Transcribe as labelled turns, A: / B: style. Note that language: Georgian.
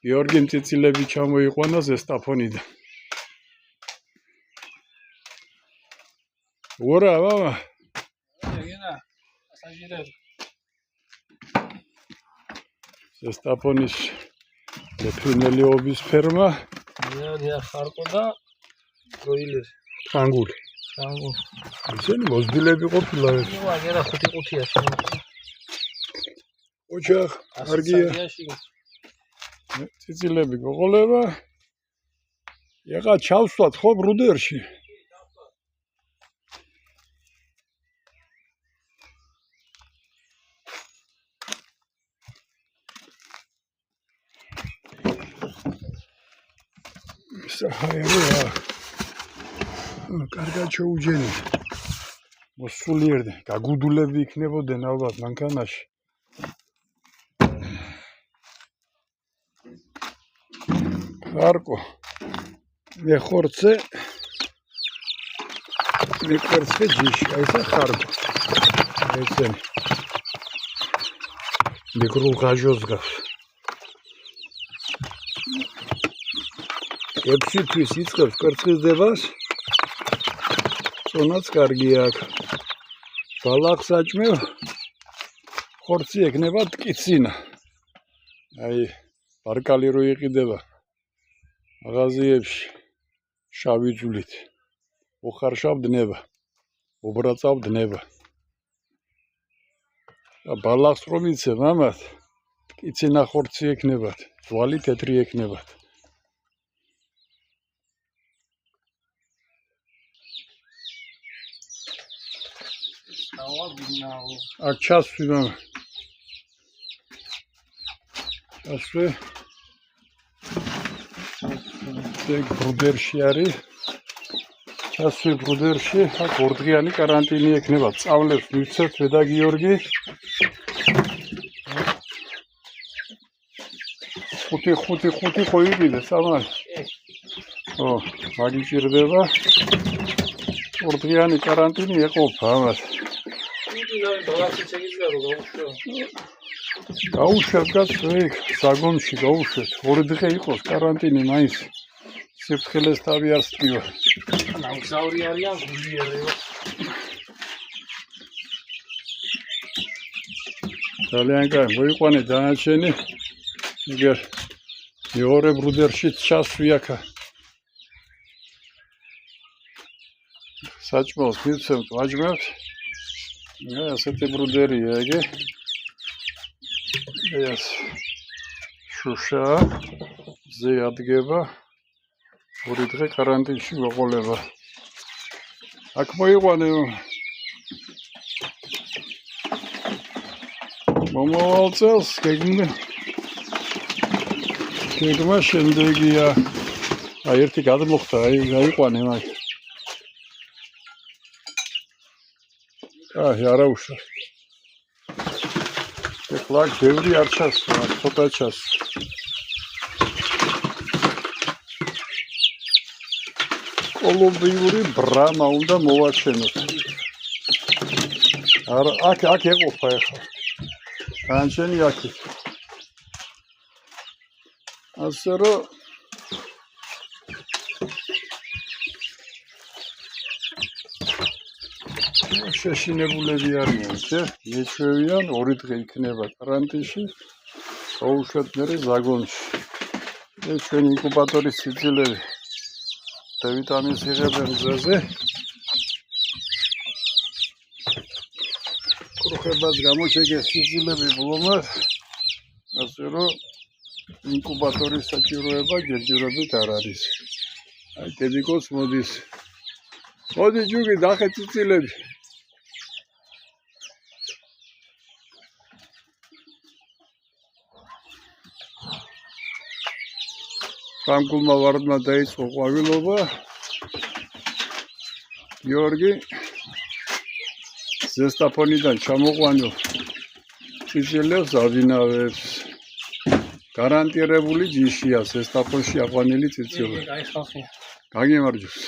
A: გიორგიმ ციცილები ჩამოიყვანა ზესტაფონიდან. Ურა, მამა.
B: ეგენა, პასაჟირები.
A: ზესტაფონის ლეფრინელიობის ფერმა.
B: დიახ, ხარკო და როილერი.
A: ფრანგული.
B: ფრანგული.
A: ისინი მოზრდილები ყოფილა.
B: ნუ აგერა 5-5-ია შემოხდა.
A: ოჯახ, კარგია. ციცილები გოყოლება. ეხლა ჩავსვათ ხო ბრუდერში? საჰაეროა. კარგად შეუჯენი. მოსულიერდი, გაგუდულები იქნებოდნენ ალბათ მანქანაში. ხარკო. მეხორცე ჯიში, აი ეს ხარკო. ესენი. მიკროღაჟოს გავს. 6 თვის იწყებს კვერცხისდებას. წონაც კარგია აქ. ბალახს აჭმევ. ხორცი ეკნება ტკიცინა. აი ბარკალი რო იყიდება მაღაზიებში შავი ძვლით. უხარშავ დნება. უბრაწავ დნება. ბალახს რომ იცე მამათ ტკიცინა ხორცი ეკნებათ. ძვალი თეთრი ეკნებათ. აქ ჩასვი მამა. ჩასვი. ეგ ბრუდერში არის. ჩასვი ბრუდერში. აქ ორდღიანი каранტინი ექნება. წავლებს მივცეთ ვედა გიორგი. 5 ხო იყიდე სამალი. ო, მაგიჭირდება. ორდღიანი каранტინი ეყოფა ამას. გაუშვებ გასვეგ საგონში გაუშვებ 2 დღე იყოს каранტინი მაინც სიფრთხილეს თავი არ სტივა
B: ნამგზავრი არიან გულიერება
A: ძალიან კარგი მოიყვანე დანარჩენი იგერ მეორე ბრუდერში ჩასვი აქა საჭმელს მივცემთ ვაჯმევთ ასეთი ბრუდერია ეგე ეს შუშა ზე ადგება 2 დღე каранტინში ვეყოლება აქ მოიყვანე მომავალ წელს გეგმა შემდეგია აი ერთი გადმოხდა აი გაიყვანე მაგ აი არა უშო ეხლა ბევრი არ ჩასვა, ცოტა ჩასვა. კოლუმბიური ბრამა უნდა მოვაჩენოთ. არა, აქ ეყოფა ეხლა. განჩენი აქ. ასე რომ შეშინებულები არიან, მეჩვევიან 2 დღე იქნება каранტინში, გაუშვათ მერე ზაგონში. ეს ჩვენი ინკუბატორის სიცილები და ვიტამინს იღებენ მზეზე. კრუხებას გამოჩეკეს სიცილები ბლომად, ასე რომ ინკუბატორის საჭიროება ჯერჯერობით არ არის. აი დედიკოს მოდის. მოდი ჯუგი დახე ციცილები. ფრანგულმა ვარდმა დაიწყო ყვავილობა. გიორგი ზესტაფონიდან ჩამოყვანილ ციცილებს ავინავებს. გარანტირებული ჯიშია ზესტაფონში აყვანილი ციცილები.
B: აი ხალხი.
A: გაგიმარჯოს.